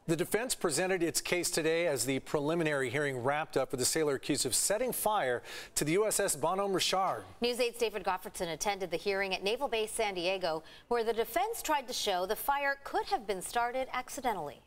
The defense presented its case today as the preliminary hearing wrapped up for the sailor accused of setting fire to the USS Bonhomme Richard. News 8's David Gottfredson attended the hearing at Naval Base San Diego, where the defense tried to show the fire could have been started accidentally.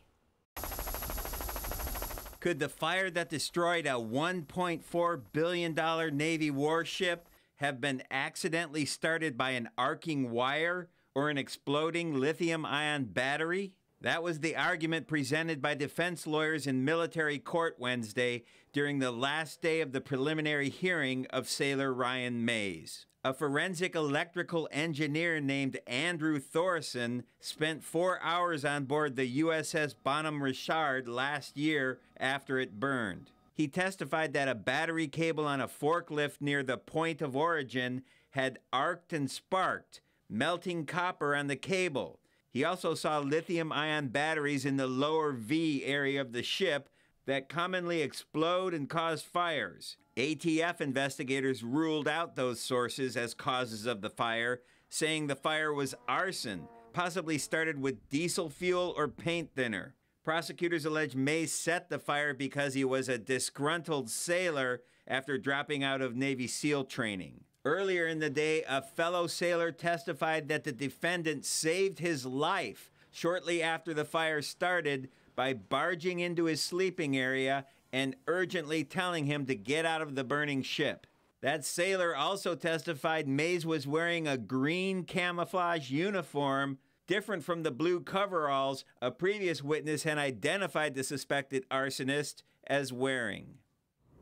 Could the fire that destroyed a $1.4 billion Navy warship have been accidentally started by an arcing wire or an exploding lithium-ion battery? That was the argument presented by defense lawyers in military court Wednesday during the last day of the preliminary hearing of sailor Ryan Mays. A forensic electrical engineer named Andrew Thorson spent 4 hours on board the USS Bonhomme Richard last year after it burned. He testified that a battery cable on a forklift near the point of origin had arced and sparked, melting copper on the cable. He also saw lithium-ion batteries in the lower V area of the ship that commonly explode and cause fires. ATF investigators ruled out those sources as causes of the fire, saying the fire was arson, possibly started with diesel fuel or paint thinner. Prosecutors allege Mays set the fire because he was a disgruntled sailor after dropping out of Navy SEAL training. Earlier in the day, a fellow sailor testified that the defendant saved his life shortly after the fire started by barging into his sleeping area and urgently telling him to get out of the burning ship. That sailor also testified Mays was wearing a green camouflage uniform, different from the blue coveralls a previous witness had identified the suspected arsonist as wearing.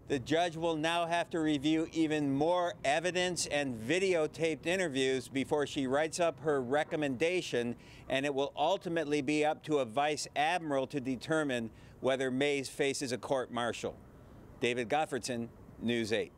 The judge will now have to review even more evidence and videotaped interviews before she writes up her recommendation, and it will ultimately be up to a vice admiral to determine whether Mays faces a court-martial. David Gottfredson, News 8.